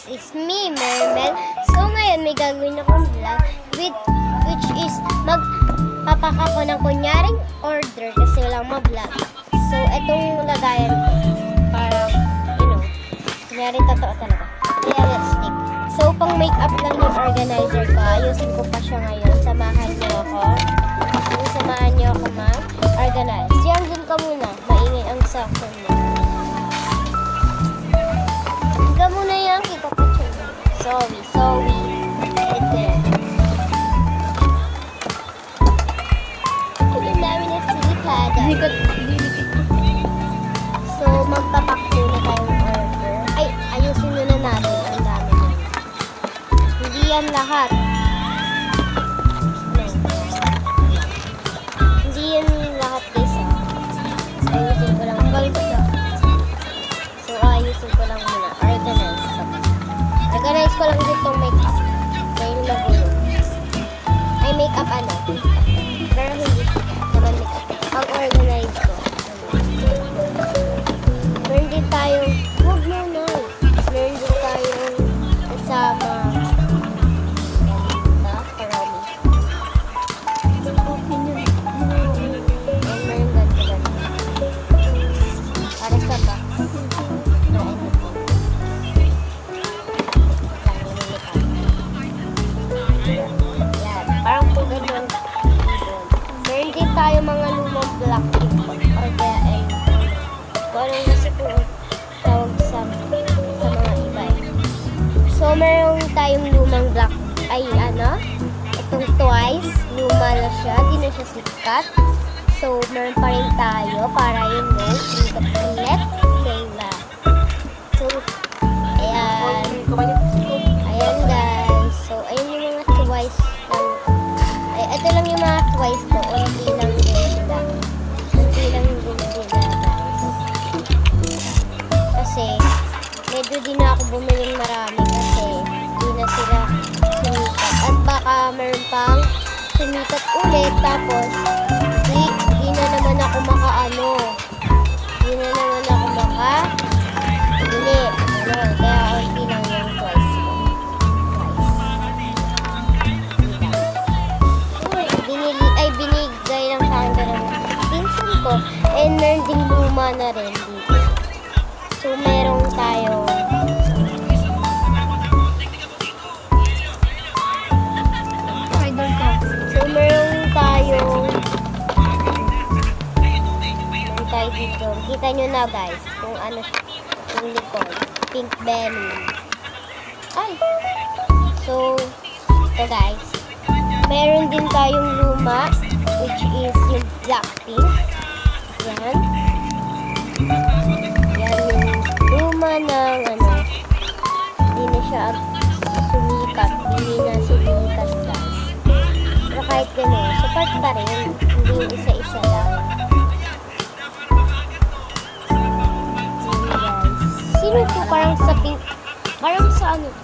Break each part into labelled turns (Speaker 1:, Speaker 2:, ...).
Speaker 1: is me, Mermel. So ngayon may gagawin akong vlog which is magpapak ako ng kunyaring order kasi walang ma-vlog. So itong lagayan ko para, kunyaring totoo talaga. Realistic. So pang makeup lang yung organizer ko. Ayusin ko pa siya ngayon. Samahan niyo ako. So samahan niyo ako mag-organize. Diyan din ka muna. Maingay ang sakon mo. Higa muna yan. Kikapatsin mo. Sorry. Ito yan. Tuloy namin na silipad. So magpapak muna tayong order. Ay, ayusin muna natin. Ang dami na. Hindi yan lahat. Hindi yan lahat guys. Ayusin ko lang. So ayusin ko lang muna. Organize ko lang ditong makeup. Dahil magulo. Ay makeup ano? Pero hindi naman makeup. Ang organize ko. Meron din tayong huwag muna. Meron din tayong kasama karami. Okay nyo. Meron ganito. Para sa ba? Parang po ganun. Meron din tayo mga lumang black or kaya kung anong nasa po tawag sa mga iba So meron tayong lumang black itong Twice, luma na siya, di na siya sikat. So meron pa rin tayo para sikat ulit. So ayan guys. So ayun yung mga Twice ito lang yung mga Twice ko. Unti lang din sila guys. Kasi medyo di na ako bumiling marami kasi di na sila sumikat. At baka meron pang sumikat ulit tapos di na naman ako bili. Kaya unti lang yung Twice ko. Binigay lang sa akin ng pinsan ko. And meron ding luma na rin dito. So meron tayong dito. Kita nyo na guys kung ano yung likod. Pink belly. So ito guys. Meron din tayong luma which is yung black pink. Yan. Yan yung luma ng hindi na siya sumikat. Hindi na sumikat guys. Pero kahit gano'n, support pa rin. Hindi yung isa-isa lang. Sino po parang sa pink? Parang sa ano?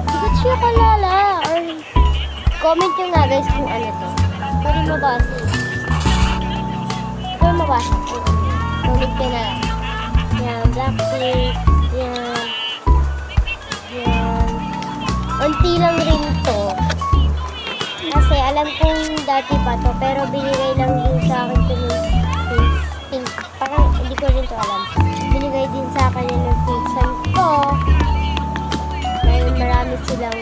Speaker 1: Hindi siya kalala. Or comment nyo nga guys kung ano to. Pwede mabasa. Comment nyo na. Yan, Blackpink. Yan. Unti lang rin to. Kasi alam kong dati pa to. Pero binigay lang din sa akin to ng pink. Parang hindi ko rin to alam. Binigay din sa akin ng pinsan ko. Ngayon marami silang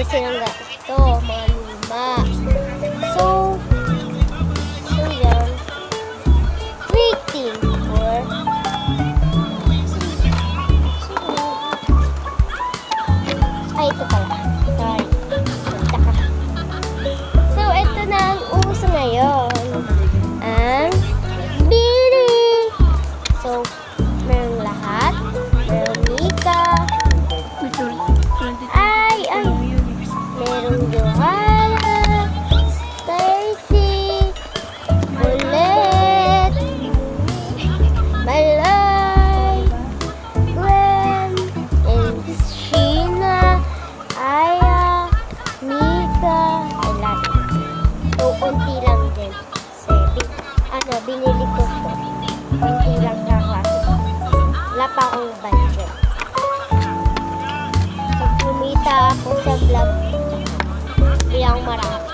Speaker 1: ito, mga luma. So yan. Waiting for ito pala. Sorry. So ito na ang uso ngayon. Ang Bili. So merong lahat. Merong Mika. Merong Johanna, Stacy, Bullet, Malay, Gwen, and Sheena, Aya, Mika, and lahat. So, konti lang din. Binili ko to. Konti lang. Wala pa akong budget. Pag kumita ako sa vlog, bilang marami.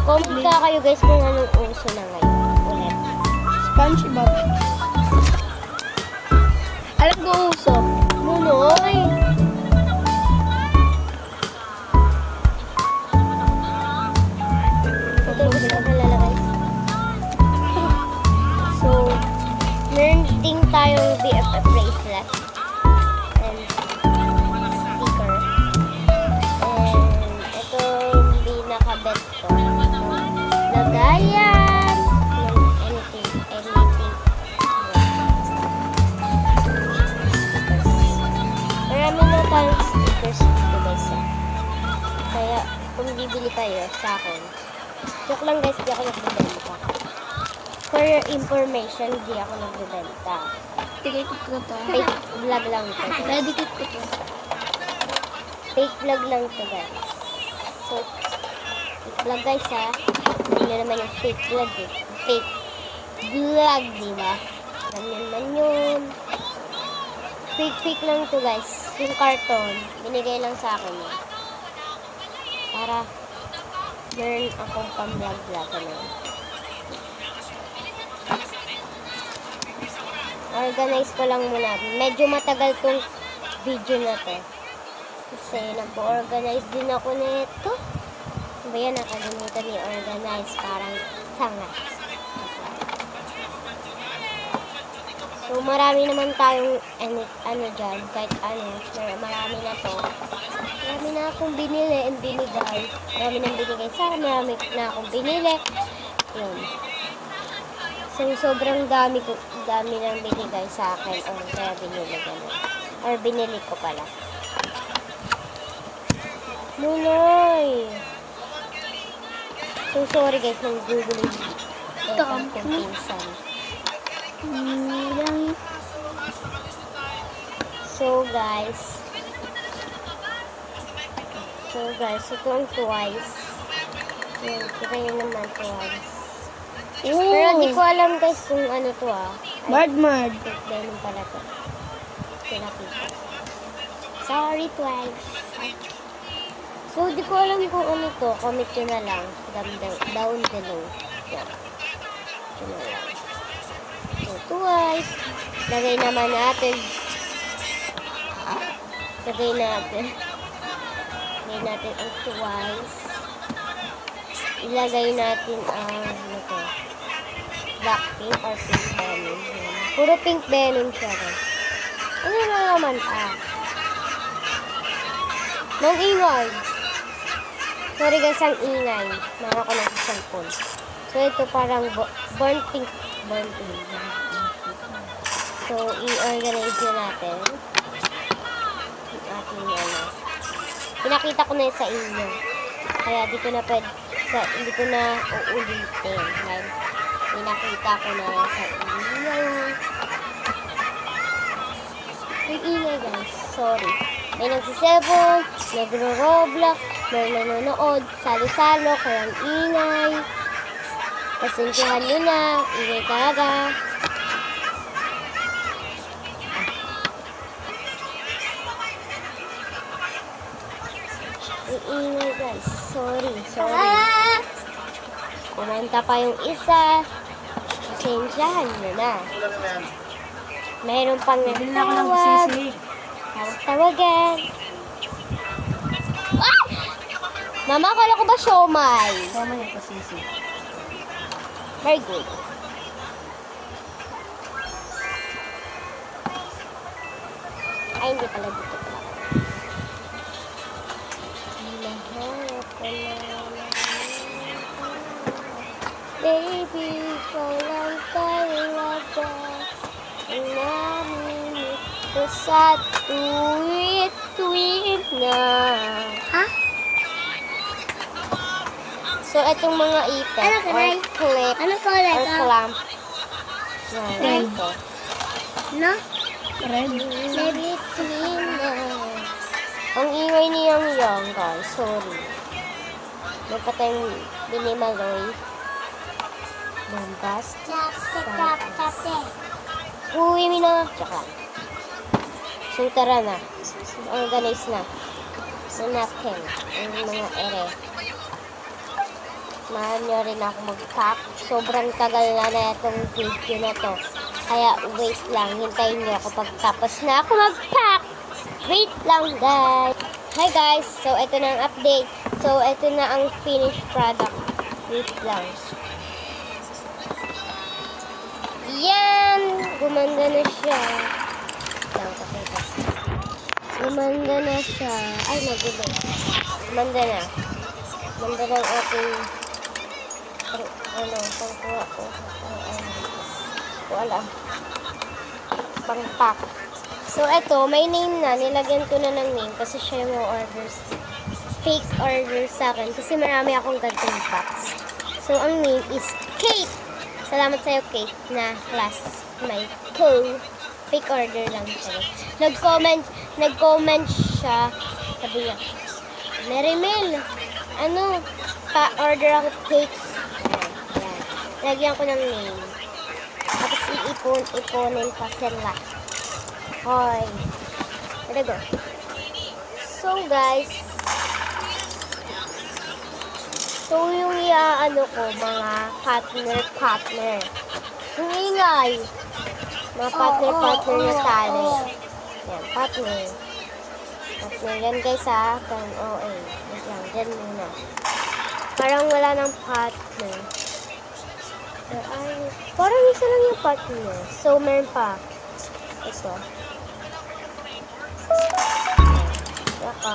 Speaker 1: Comment ka kayo guys kung anong uso na ngayon. Ulit.
Speaker 2: SpongeBob. Alam ko uso.
Speaker 1: Munoy! Ito gusto ko nalalagay. So, meron din tayong BFF bracelet. And sticker. And ito hindi nakabet ko. Lagayan ng anything. Marami na tayong stickers dito guys. Kaya kung bibili kayo sa akin, joke lang guys, di ako nagbibenta. For your information, di ako nagbibenta.
Speaker 2: Tigay ko to.
Speaker 1: Fake vlog lang ito guys.
Speaker 2: Dedicate ko to.
Speaker 1: Fake vlog lang ito guys. So, fake vlog guys ha. Alam nyo naman yung fake vlog eh. Fake vlog, di ba? Alam nyo naman yun. Fake lang ito guys. Yung carton, binigay lang sa akin yun. Para meron akong pang-vlog-vlog na yun. Organize ko lang muna. Medyo matagal tong video na to. Kasi nag-organize din ako nito. Ba yan, nakalimutan ni organize. Parang tanga. So, marami naman tayong ano dyan. Kahit ano, marami na to. Marami na akong binili and binigay. Marami nang binigay sa akin. Marami na akong binili. Yun. So, sobrang dami nang binigay sa akin. Or kaya binili gano'n. Or binili ko pala. Nunoy! So, sorry guys. Nang Google ito ang kong pinsan. So guys, ito ang twice. Yan, kita nyo naman twice. Pero di ko alam guys kung ano to ah.
Speaker 2: Mad.
Speaker 1: Ganun pala to. Pinakita. Sorry twice. So di ko alam kung ano to. Comment nyo na lang. Down below. Yan. Ito na lang. So twice. Lagay naman natin. Lagay natin ang twice. Ilagay natin ang ano to, black pink or pink venom. Puro pink venom siya guys. Ano na naman Mang ingay. Sorry guys, ang ingay. Mara ko ng cellphone. So ito parang burnt pink. So i-organize na natin. Ating ano. Pinakita ko na sa inyo. Kaya hindi ko na uulitin. Dahil pinakita ko na sa inyo. Yung ingay guys. Sorry. May nagsisebon, nagro-roblox, may nanonood, salo-salo, kaya ang ingay. Pasensyahan nyo na. Ingay talaga. Ingay guys. Sorry. Kumanta pa yung isa. Pasensyahan nyo na. Mayroon pang nagtawag. Tawagan. Ah! Mama, akala ko ba siomay?
Speaker 2: Siomay yung pasisi.
Speaker 1: Very good. Ay, hindi pala dito pala. Baby, ikaw lang talaga ang narinig ko sa tuwit na.
Speaker 2: Ha?
Speaker 1: So, itong mga ipet
Speaker 2: Ano,
Speaker 1: or
Speaker 2: Kanay?
Speaker 1: clip
Speaker 2: Ano kulay
Speaker 1: or
Speaker 2: ka?
Speaker 1: clamp. Yan,
Speaker 2: Red.
Speaker 1: ito.
Speaker 2: No? Red.
Speaker 1: Baby, clean na. Ang ingay niyang yang, guys. Sorry. May pa tayong binimaloy. Bombast.
Speaker 2: Kape.
Speaker 1: Uwi mo na. Tsaka. So, tara na. Organize na. Ang napkin. Ang mga ere. Mahal nyo rin ako mag-pack. Sobrang tagal na itong video na to. Kaya wait lang. Hintayin nyo ako pagtapos na ako mag-pack. Wait lang, guys. Hi, guys. So, ito na ang update. So, ito na ang finished product. Wait lang. Yan! Gumanda na siya. Lang kasi ito. Gumanda na siya. Ay, nagulo. Gumanda na. Gumanda ng ating pangkuha ko. Wala. Pang-pack. So, ito, may name na. Nilagyan ko na ng name kasi siya yung orders. Fake orders sa akin kasi marami akong ganitong box. So, ang name is Kate. Salamat sa'yo, Kate, na classmate ko. Fake order lang siya. Nag-comment siya. Sabi niya, Marimel, pa-order ako cake. Ayan. Lagyan ko ng name. Tapos iponin pa sila. Hoy. There go. So, guys, yung ko, mga partner. Ang ingay. Mga partner na tali. Yan, partner. Partner yan guys ha. OA. Wait lang, dyan muna. Parang wala ng partner. Parang isa lang yung partner. So, meron pa. Ito. Saka.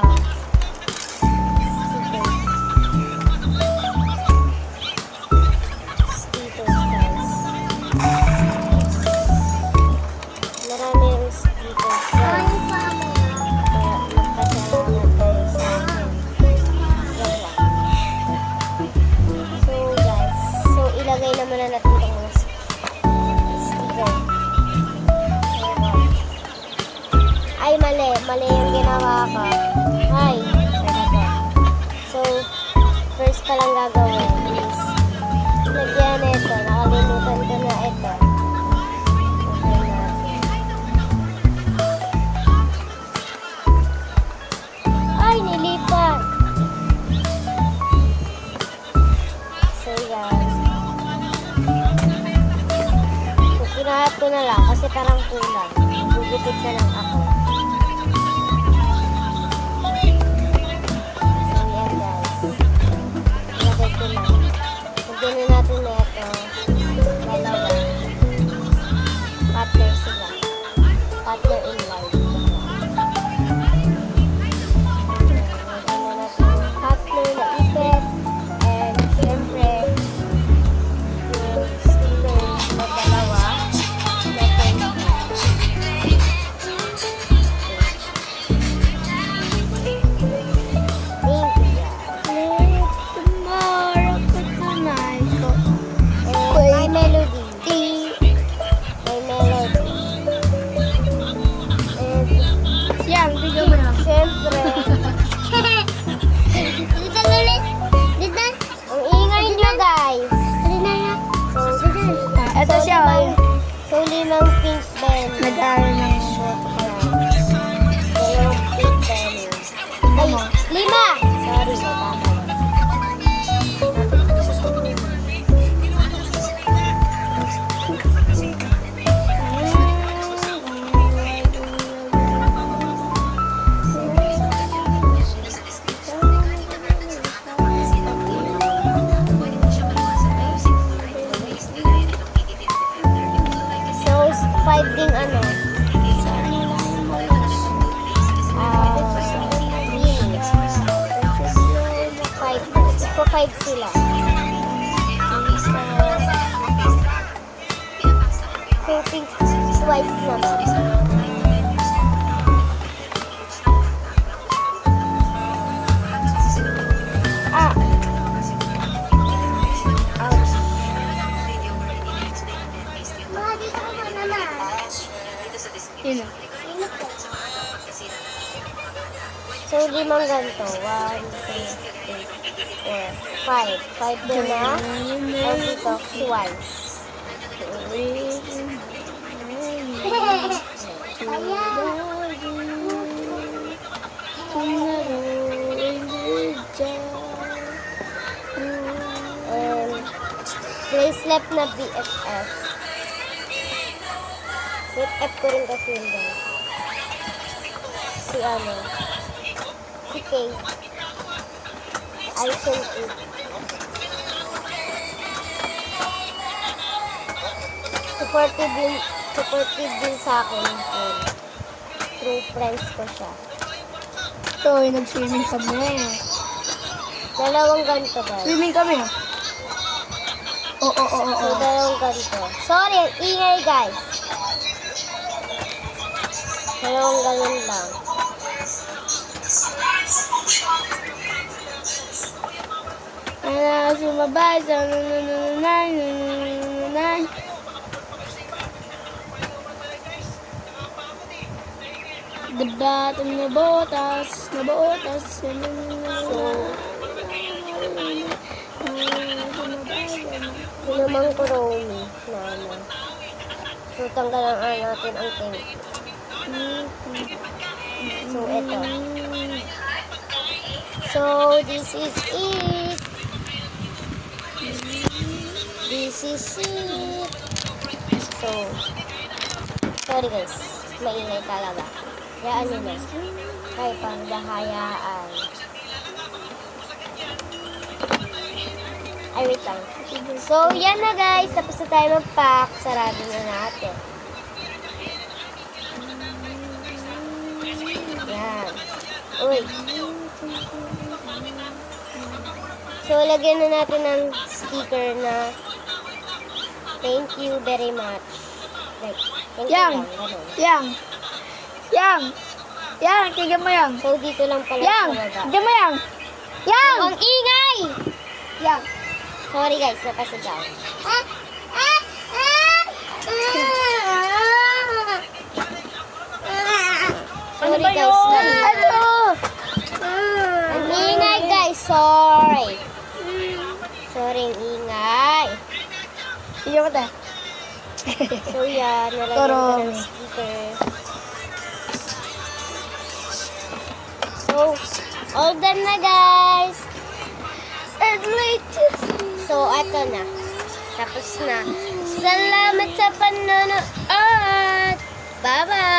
Speaker 1: Muna natin itong mga sticker. Ay, mali. Mali yung ginawa ko. Ay, so, first pa lang gagawin is lagyan na ito. Nakalimutan ko na ito. Okay natin. Ay, nilipat. So, yan. Kinahat ko na lang kasi parang kulang. Gugupit na lang ako. So, yan guys. Ilagay ko na. Lagyan na natin na ito. Dalawa. Partner sila. Partner in life. Lagyan na natin yung partner na ipit. And syempre, yung sticker na dalawa.
Speaker 2: Ito siya,
Speaker 1: so, limang pink pen.
Speaker 2: nag-aaral ng
Speaker 1: Dalawang pink pen. Ay, 5! Sorry, natama. Five sila. So, pink twice naman.
Speaker 2: Yun o.
Speaker 1: So, 5 ganito. 1, 2, 3, 4. 5. 5 doon na. At dito, twice. Place left na BFF. BFF ko rin kasi yun, guys. Si ano? Si Kate. Alison A. Supportive din sa akin. Yun. True friends ko siya.
Speaker 2: Ito, nag-swimming kami.
Speaker 1: Dalawang ganito, guys.
Speaker 2: Swimming kami. Oo.
Speaker 1: So, dalawang ganito. Sorry, ang ingay, guys. Dalawang ganun lang.
Speaker 2: Sumabay sa nanananay. Debat na botas.
Speaker 1: So, pinamang ko Romy na ano. So, tanggalan natin ang tank. So, eto. So, this is it. This is it. So, sorry guys. Maingay talaga. Hayaan nyo na. Kaya pang dahayaan. Ay, wait lang. So, yan na guys. Tapos na tayo mag-pack. Sarado na natin. Yan. Uy. So, lagyan na natin ng sticker na thank you very much. Like, thank you
Speaker 2: Yang.
Speaker 1: lang. Ganun.
Speaker 2: Yang, tignan mo yang.
Speaker 1: So, dito lang pala
Speaker 2: Yang,
Speaker 1: sa baba.
Speaker 2: tignan mo yang. Yang!
Speaker 1: Ang ingay!
Speaker 2: Yang.
Speaker 1: Sorry guys, napasadyaw.
Speaker 2: Ano
Speaker 1: Sorry
Speaker 2: ba
Speaker 1: guys,
Speaker 2: yun? Ano?
Speaker 1: ang ingay guys, sorry. Sorry, ang ingay.
Speaker 2: Iyo ko ta.
Speaker 1: So yan, nalagyan ko ng sticker. So, all done na guys.
Speaker 2: And latest.
Speaker 1: So, eto na. Tapos na. Salamat sa panonood. Bye-bye.